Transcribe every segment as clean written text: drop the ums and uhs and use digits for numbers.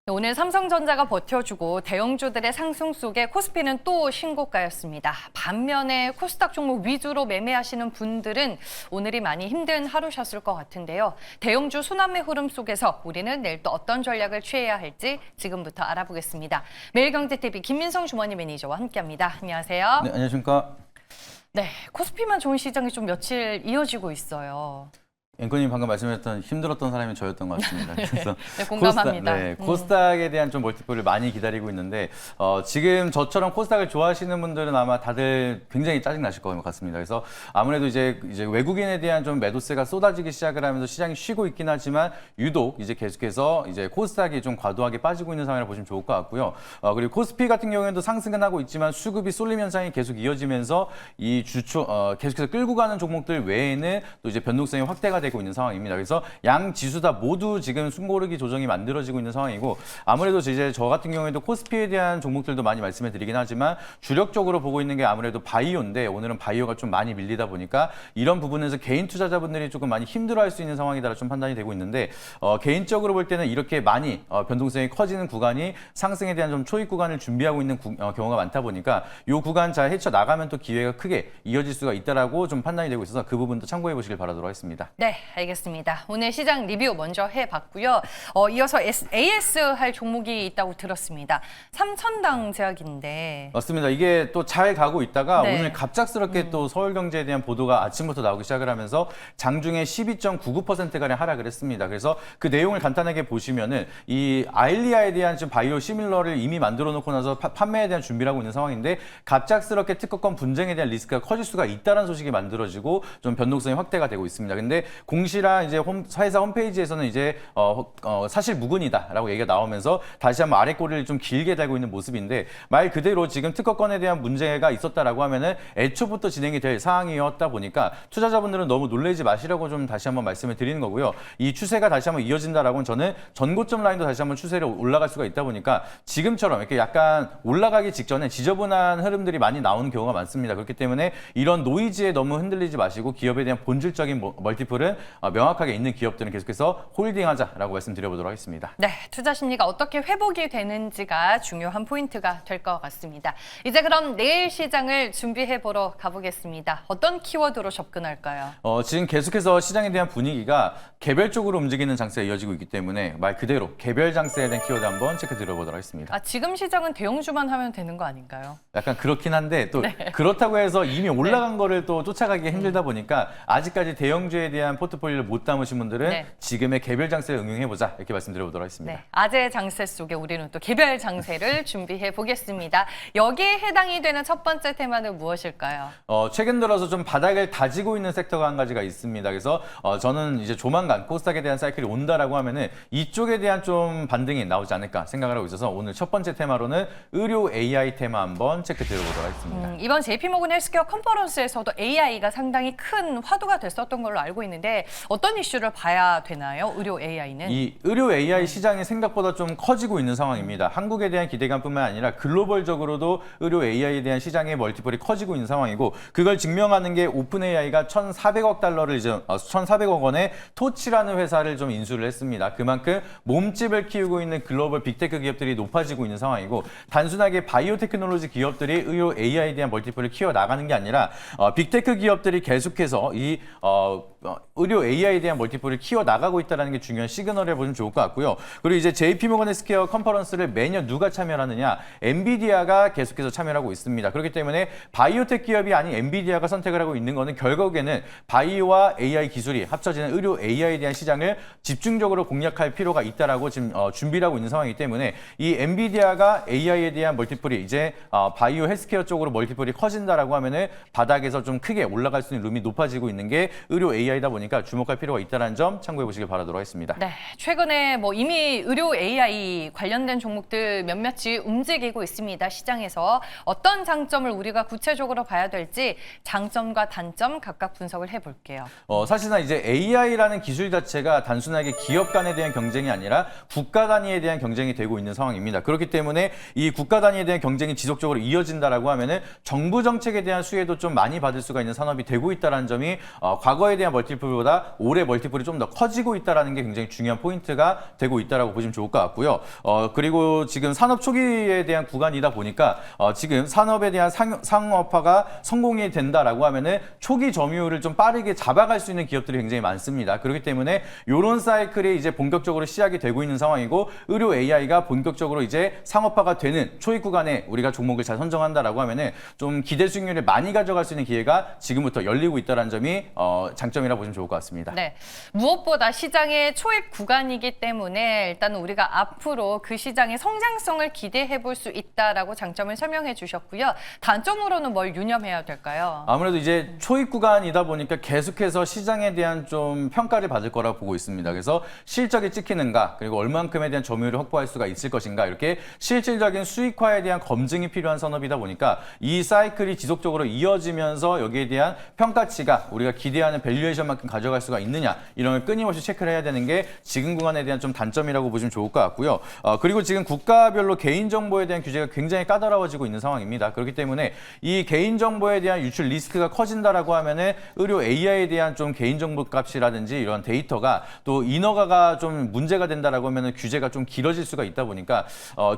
오늘 삼성전자가 버텨주고 대형주들의 상승 속에 코스피는 또 신고가였습니다. 반면에 코스닥 종목 위주로 매매하시는 분들은 오늘이 많이 힘든 하루셨을 것 같은데요. 대형주 순환매 흐름 속에서 우리는 내일 또 어떤 전략을 취해야 할지 지금부터 알아보겠습니다. 매일경제TV 김민성 주머니 매니저와 함께합니다. 안녕하세요. 네, 안녕하십니까. 네, 코스피만 좋은 시장이 좀 며칠 이어지고 있어요. 앵커님 방금 말씀하셨던 힘들었던 사람이 저였던 것 같습니다. 그래서 네, 공감합니다. 코스닥에 대한 좀 멀티플을 많이 기다리고 있는데 지금 저처럼 코스닥을 좋아하시는 분들은 아마 다들 굉장히 짜증 나실 것 같습니다. 그래서 아무래도 이제 외국인에 대한 좀 매도세가 쏟아지기 시작을 하면서 시장이 쉬고 있긴 하지만 유독 이제 계속해서 이제 코스닥이 좀 과도하게 빠지고 있는 상황이라 보시면 좋을 것 같고요. 그리고 코스피 같은 경우에도 상승은 하고 있지만 수급이 쏠림 현상이 계속 이어지면서 이 계속해서 끌고 가는 종목들 외에는 또 이제 변동성이 확대가 되고 있는 상황입니다. 그래서 양 지수 다 모두 지금 숨고르기 조정이 만들어지고 있는 상황이고 아무래도 이제 저 같은 경우에도 코스피에 대한 종목들도 많이 말씀을 드리긴 하지만 주력적으로 보고 있는 게 아무래도 바이오인데 오늘은 바이오가 좀 많이 밀리다 보니까 이런 부분에서 개인 투자자분들이 조금 많이 힘들어할 수 있는 상황이다 좀 판단이 되고 있는데 개인적으로 볼 때는 이렇게 많이 변동성이 커지는 구간이 상승에 대한 좀 초입 구간을 준비하고 있는 경우가 많다 보니까 이 구간 잘 헤쳐나가면 또 기회가 크게 이어질 수가 있다라고 좀 판단이 되고 있어서 그 부분도 참고해 보시길 바라도록 하겠습니다. 네, 알겠습니다. 오늘 시장 리뷰 먼저 해봤고요. 이어서 AS 할 종목이 있다고 들었습니다. 삼천당 제약인데. 맞습니다. 이게 또 잘 가고 있다가 네. 오늘 갑작스럽게 또 서울경제에 대한 보도가 아침부터 나오기 시작을 하면서 장중에 12.99%가량 하락을 했습니다. 그래서 그 내용을 간단하게 보시면은 이 아일리아에 대한 지금 바이오 시밀러를 이미 만들어 놓고 나서 판매에 대한 준비를 하고 있는 상황인데 갑작스럽게 특허권 분쟁에 대한 리스크가 커질 수가 있다는 소식이 만들어지고 좀 변동성이 확대가 되고 있습니다. 근데 공시랑 이제 회사 홈페이지에서는 이제 사실 무근이다라고 얘기가 나오면서 다시 한번 아래 꼬리를 좀 길게 달고 있는 모습인데 말 그대로 지금 특허권에 대한 문제가 있었다라고 하면은 애초부터 진행이 될 사항이었다 보니까 투자자분들은 너무 놀라지 마시라고 좀 다시 한번 말씀을 드리는 거고요. 이 추세가 다시 한번 이어진다라고는 저는 전고점 라인도 다시 한번 추세로 올라갈 수가 있다 보니까 지금처럼 이렇게 약간 올라가기 직전에 지저분한 흐름들이 많이 나오는 경우가 많습니다. 그렇기 때문에 이런 노이즈에 너무 흔들리지 마시고 기업에 대한 본질적인 멀티플은 명확하게 있는 기업들은 계속해서 홀딩하자라고 말씀드려보도록 하겠습니다. 네, 투자 심리가 어떻게 회복이 되는지가 중요한 포인트가 될 것 같습니다. 이제 그럼 내일 시장을 준비해보러 가보겠습니다. 어떤 키워드로 접근할까요? 지금 계속해서 시장에 대한 분위기가 개별적으로 움직이는 장세가 이어지고 있기 때문에 말 그대로 개별 장세에 대한 키워드 한번 체크 드려보도록 하겠습니다. 지금 시장은 대형주만 하면 되는 거 아닌가요? 약간 그렇긴 한데 또 네. 그렇다고 해서 이미 올라간 거를 또 쫓아가기가 힘들다 보니까 아직까지 대형주에 대한 포트폴리오를 못 담으신 분들은 네. 지금의 개별 장세를 응용해보자 이렇게 말씀드려보도록 하겠습니다. 네, 아재 장세 속에 우리는 또 개별 장세를 준비해 보겠습니다. 여기에 해당이 되는 첫 번째 테마는 무엇일까요? 최근 들어서 좀 바닥을 다지고 있는 섹터가 한 가지가 있습니다. 그래서 저는 이제 조만간 코스닥에 대한 사이클이 온다라고 하면은 이쪽에 대한 좀 반등이 나오지 않을까 생각을 하고 있어서 오늘 첫 번째 테마로는 의료 AI 테마 한번 체크 드려보도록 하겠습니다. 이번 JP모건 헬스케어 컨퍼런스에서도 AI가 상당히 큰 화두가 됐었던 걸로 알고 있는데 어떤 이슈를 봐야 되나요? 의료 AI는? 이 의료 AI 시장이 생각보다 좀 커지고 있는 상황입니다. 한국에 대한 기대감뿐만 아니라 글로벌적으로도 의료 AI에 대한 시장의 멀티플이 커지고 있는 상황이고 그걸 증명하는 게 오픈 AI가 1,400억 달러를 이제 1,400억 원의 토치라는 회사를 좀 인수를 했습니다. 그만큼 몸집을 키우고 있는 글로벌 빅테크 기업들이 높아지고 있는 상황이고 단순하게 바이오 테크놀로지 기업들이 의료 AI에 대한 멀티플을 키워 나가는 게 아니라 빅테크 기업들이 계속해서 이 의료 AI에 대한 멀티플을 키워 나가고 있다는 게 중요한 시그널을 보시면 좋을 것 같고요. 그리고 이제 JP모건 헬스케어 컨퍼런스를 매년 누가 참여하느냐? 엔비디아가 계속해서 참여하고 있습니다. 그렇기 때문에 바이오텍 기업이 아닌 엔비디아가 선택을 하고 있는 거는 결국에는 바이오와 AI 기술이 합쳐지는 의료 AI에 대한 시장을 집중적으로 공략할 필요가 있다라고 지금 준비를 하고 있는 상황이기 때문에 이 엔비디아가 AI에 대한 멀티플이 이제 바이오 헬스케어 쪽으로 멀티플이 커진다라고 하면은 바닥에서 좀 크게 올라갈 수 있는 룸이 높아지고 있는 게 의료 AI다 보니까 주목할 필요가 있다는 점 참고해 보시길 바라도록 하겠습니다. 네, 최근에 이미 의료 AI 관련된 종목들 몇몇이 움직이고 있습니다. 시장에서 어떤 장점을 우리가 구체적으로 봐야 될지 장점과 단점 각각 분석을 해볼게요. 사실상 이제 AI라는 기술 자체가 단순하게 기업 간에 대한 경쟁이 아니라 국가 단위에 대한 경쟁이 되고 있는 상황입니다. 그렇기 때문에 이 국가 단위에 대한 경쟁이 지속적으로 이어진다라고 하면은 정부 정책에 대한 수혜도 좀 많이 받을 수가 있는 산업이 되고 있다는 점이 과거에 대한 멀티플보다 올해 멀티플이 좀 더 커지고 있다는 게 굉장히 중요한 포인트가 되고 있다고 보시면 좋을 것 같고요. 그리고 지금 산업 초기에 대한 구간이다 보니까 지금 산업에 대한 상업화가 성공이 된다라고 하면은 초기 점유율을 좀 빠르게 잡아갈 수 있는 기업들이 굉장히 많습니다. 그렇기 때문에 이런 사이클이 이제 본격적으로 시작이 되고 있는 상황이고 의료 AI가 본격적으로 이제 상업화가 되는 초입 구간에 우리가 종목을 잘 선정한다라고 하면은 좀 기대 수익률을 많이 가져갈 수 있는 기회가 지금부터 열리고 있다는 점이 장점이라고 보시면 좋을 것 같습니다. 네, 무엇보다 시장의 초입 구간이기 때문에 일단 우리가 앞으로 그 시장의 성장성을 기대해 볼 수 있다라고 장점을 설명해 주셨고요. 단점으로는 뭘 유념해야 될까요? 아무래도 이제 초입 구간이다 보니까 계속해서 시장에 대한 좀 평가를 받을 거라고 보고 있습니다. 그래서 실적이 찍히는가, 그리고 얼만큼에 대한 점유율을 확보할 수가 있을 것인가, 이렇게 실질적인 수익화에 대한 검증이 필요한 산업이다 보니까 이 사이클이 지속적으로 이어지면서 여기에 대한 평가치가 우리가 기대하는 밸류에이션만큼 가져갈 수가 있느냐, 이런 걸 끊임없이 체크를 해야 되는 게 지금 구간에 대한 좀 단점이라고 보시면 좋을 것 같고요. 그리고 지금 국가별로 개인정보에 대한 규제가 굉장히 까다로워지고 있는 상황입니다. 그렇기 때문에 이 개인정보에 대한 유출 리스크가 커진다라고 하면은 의료 AI에 대한 좀 개인정보 값이라든지 이런 데이터가 또 인허가가 좀 문제가 된다라고 하면은 규제가 좀 길어질 수가 있다 보니까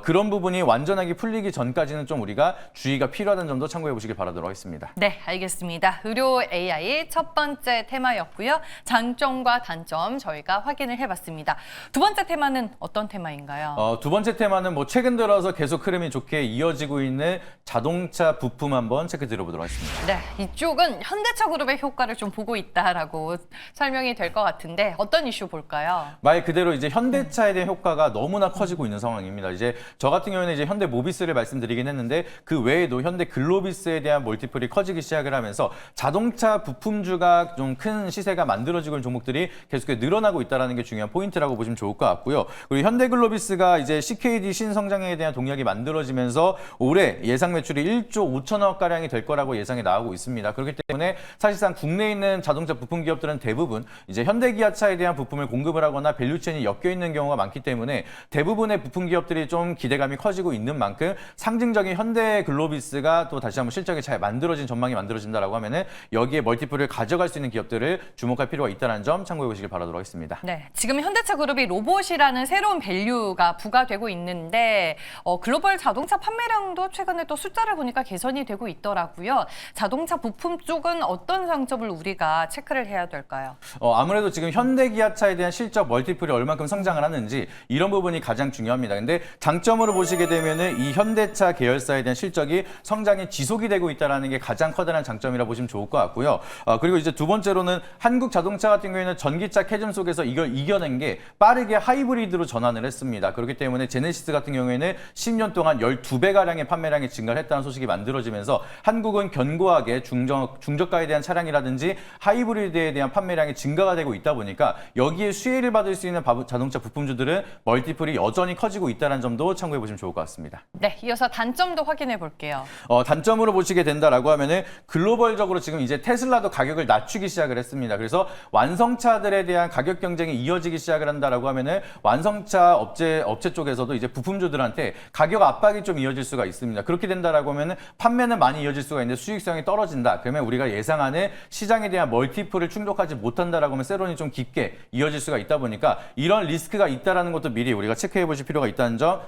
그런 부분이 완전하게 풀리기 전까지는 좀 우리가 주의가 필요하다는 점도 참고해 보시길 바라도록 하겠습니다. 네, 알겠습니다. 의료 AI 첫 번째 테마였고요. 장점과 단점 저희가 확인을 해봤습니다. 두 번째 테마는 어떤 테마인가요? 두 번째 테마는 뭐 최근 들어서 계속 흐름이 좋게 이어지고 있는 자동차 부품 한번 체크 드려보도록 하겠습니다. 네, 이쪽은 현대차 그룹의 효과를 좀 보고 있다라고 설명이 될 것 같은데 어떤 이슈 볼까요? 말 그대로 이제 현대차에 대한 효과가 너무나 커지고 있는 상황입니다. 이제 저 같은 경우에는 이제 현대 모비스를 말씀드리긴 했는데 그 외에도 현대 글로비스에 대한 멀티플이 커지기 시작을 하면서 자동차 부품주가 좀 큰 시세가 만들어지고 있는 종목들이 계속해서 늘어나고 있다는 게 중요한 포인트라고 보시면 좋을 것 같고요. 그리고 현대 글로비스가 이제 CKD 신성장에 대한 동력이 만들어지면서 올해 예상 매출이 1조 5천억 가량이 될 거라고 예상이 나오고 있습니다. 그렇기 때문에 사실상 국내에 있는 자동차 부품 기업들은 대부분 이제 현대기아차에 대한 부품을 공급을 하거나 밸류체인이 엮여 있는 경우가 많기 때문에 대부분의 부품 기업들이 좀 기대감이 커지고 있는 만큼 상징적인 현대 글로비스가 또 다시 한번 실적이 잘 만들어진 전망이 만들어진다라고 하면은 여기에 멀티플을 가져갈 수 있는 기업들을 주목할 필요가 있다는 점 참고해 보시길 바라도록 하겠습니다. 네, 지금 현대차 그룹이 로봇이라는 새로운 밸류가 부과되고 있는데 글로벌 자동차 판매량도 최근에 또 숫자를 보니까 개선이 되고 있더라고요. 자동차 부품 쪽은 어떤 장점을 우리가 체크를 해야 될까요? 아무래도 지금 현대기아차에 대한 실적 멀티플이 얼만큼 성장을 하는지 이런 부분이 가장 중요합니다. 근데 장점으로 보시게 되면은 이 현대차 계열사에 대한 실적이 성장이 지속이 되고 있다는 게 가장 커다란 장점이라 보시면 좋을 것 같고요. 그리고 이제 두 번째로는 한국 자동차 같은 경우에는 전기차 캐즘 속에서 이걸 이겨낸 게 빠르게 하이브리드로 전환을 했습니다. 그렇기 때문에 제네시스 같은 경우에는 10년 동안 12배가량의 판매량이 증가를 했다는 소식이 만들어지면서 한국은 견고하게 중저가에 대한 차량이라든지 하이브리드에 대한 판매량이 증가가 되고 있다 보니까 여기에 수혜를 받을 수 있는 자동차 부품주들은 멀티플이 여전히 커지고 있다는 점도 참고해 보시면 좋을 것 같습니다. 네, 이어서 단점도 확인해 볼게요. 단점으로 보시게 된다라고 하면은 글로벌적으로 지금 이제 테슬라도 가격을 낮추기 시작을 했습니다. 그래서 완성차들에 대한 가격 경쟁이 이어지기 시작을 한다라고 하면은 완성차 업체 쪽에서도 이제 부품주들한테 가격 압박이 좀 이어질 수가 있습니다. 그렇게 된다라고 하면은 판매는 많이 이어질 수가 있는데 수익성이 떨어진다. 그러면 우리가 예상하는 시장에 대한 멀티플을 충족하지 못한다라고 하면 세론이 좀 깊게 이어질 수가 있다 보니까 이런 리스크가 있다라는 것도 미리 우리가 체크해 보실 필요가 있다는 점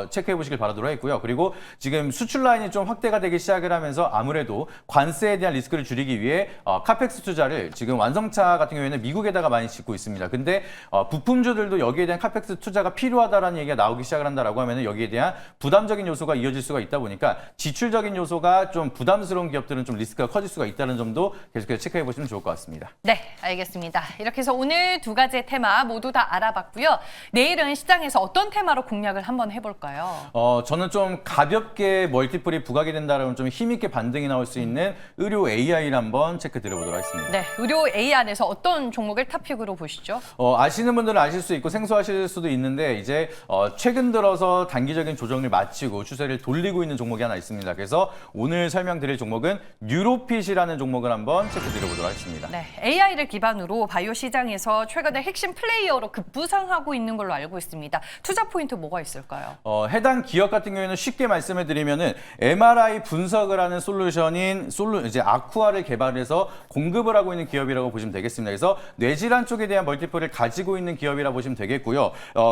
체크해 보시길 바라도록 했고요. 그리고 지금 수출 라인이 좀 확대가 되기 시작을 하면서 아무래도 관세에 대한 리스크를 줄이기 위해 카펙스 투자를 지금 완성차 같은 경우에는 미국에다가 많이 짓고 있습니다. 근데 부품주들도 여기에 대한 카펙스 투자가 필요하다라는 얘기가 나오기 시작을 한다라고 하면은 여기에 대한 부담적인 요소가 이어질 수가 있다 보니까 지출적인 요소가 좀 부담스러운 기업들은 좀 리스크가 커질 수가 있다는 점도 계속해서 체크해 보시면 좋을 것 같습니다. 네, 알겠습니다. 이렇게 해서 오늘 두 가지의 테마 모두 다 알아봤고요. 내일은 시장에서 어떤 테마로 공략을 한번 해볼까요? 저는 좀 가볍게 멀티플이 부각이 된다면 좀 힘있게 반등이 나올 수 있는 의료 AI를 한번 체크 드려보도록 하겠습니다. 네, 의료 AI 안에서 어떤 종목을 탑픽으로 보시죠? 아시는 분들은 아실 수 있고 생소하실 수도 있는데 이제 최근 들어서 단기적인 조정을 마치고 추세를 돌리고 있는 종목이 하나 있습니다. 그래서 오늘 설명드릴 종목은 뉴로핏이라는 종목을 한번 체크 드려보도록 하겠습니다. 네, AI를 기반으로 바이오 시장에서 최근에 핵심 플레이어로 급부상하고 있는 걸로 알고 있습니다. 투자 포인트 뭐가 있을까요? 해당 기업 같은 경우에는 쉽게 말씀을 드리면은 MRI 분석을 하는 솔루션인 이제 아쿠아를 개발해서 공급을 하고 추진하고 있는 기업이라고 보시면 되겠습니다. 그래서 뇌질환 쪽에 대한 멀티플을 가지고 있는 기업이라 보시면 되겠고요.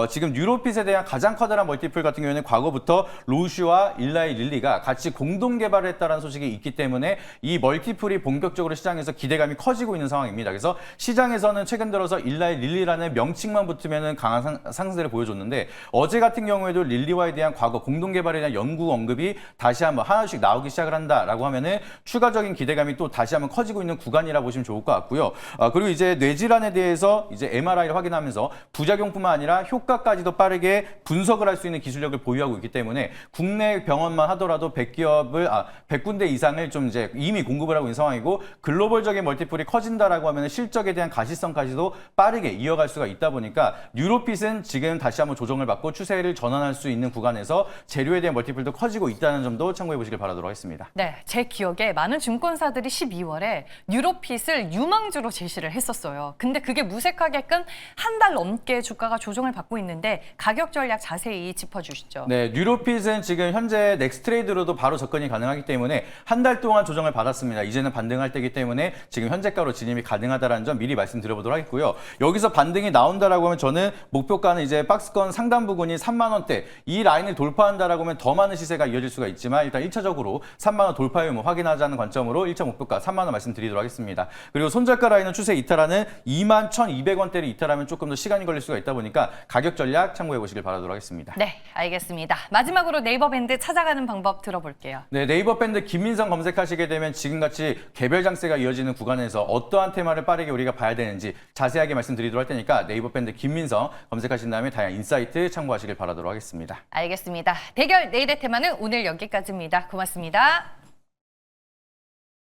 지금 뉴로핏에 대한 가장 커다란 멀티플 같은 경우에는 과거부터 로슈와 일라이 릴리가 같이 공동 개발을 했다는 소식이 있기 때문에 이 멀티플이 본격적으로 시장에서 기대감이 커지고 있는 상황입니다. 그래서 시장에서는 최근 들어서 일라이 릴리라는 명칭만 붙으면 강한 상승세를 보여줬는데 어제 같은 경우에도 릴리와에 대한 과거 공동 개발에 대한 연구 언급이 다시 한번 하나씩 나오기 시작을 한다라고 하면은 추가적인 기대감이 또 다시 한번 커지고 있는 구간이라 보시면 좋을 것 같고요. 그리고 이제 뇌질환에 대해서 이제 MRI를 확인하면서 부작용뿐만 아니라 효과까지도 빠르게 분석을 할 수 있는 기술력을 보유하고 있기 때문에 국내 병원만 하더라도 100군데 이상을 좀 이제 이미 공급을 하고 있는 상황이고 글로벌적인 멀티플이 커진다라고 하면 실적에 대한 가시성까지도 빠르게 이어갈 수가 있다 보니까 뉴로핏은 지금 다시 한번 조정을 받고 추세를 전환할 수 있는 구간에서 재료에 대한 멀티플도 커지고 있다는 점도 참고해 보시길 바라도록 하겠습니다. 네, 제 기억에 많은 증권사들이 12월에 뉴로핏을 유망주로 제시를 했었어요. 근데 그게 무색하게끔 한 달 넘게 주가가 조정을 받고 있는데 가격 전략 자세히 짚어주시죠. 네, 뉴로핏은 지금 현재 넥스트레이드로도 바로 접근이 가능하기 때문에 한 달 동안 조정을 받았습니다. 이제는 반등할 때이기 때문에 지금 현재가로 진입이 가능하다는 점 미리 말씀드려보도록 하겠고요. 여기서 반등이 나온다라고 하면 저는 목표가는 이제 박스권 상단 부근이 3만 원대 이 라인을 돌파한다라고 하면 더 많은 시세가 이어질 수가 있지만 일단 1차적으로 3만 원 돌파 유무 확인하자는 관점으로 1차 목표가 3만 원 말씀드리도록 하겠습니다. 그리고 손절가 라인은 추세 이탈하는 2만 1,200원대를 이탈하면 조금 더 시간이 걸릴 수가 있다 보니까 가격 전략 참고해 보시길 바라도록 하겠습니다. 네, 알겠습니다. 마지막으로 네이버 밴드 찾아가는 방법 들어볼게요. 네, 네이버 밴드 김민성 검색하시게 되면 지금같이 개별 장세가 이어지는 구간에서 어떠한 테마를 빠르게 우리가 봐야 되는지 자세하게 말씀드리도록 할 테니까 네이버 밴드 김민성 검색하신 다음에 다양한 인사이트 참고하시길 바라도록 하겠습니다. 알겠습니다. 대결 내일의 테마는 오늘 여기까지입니다. 고맙습니다.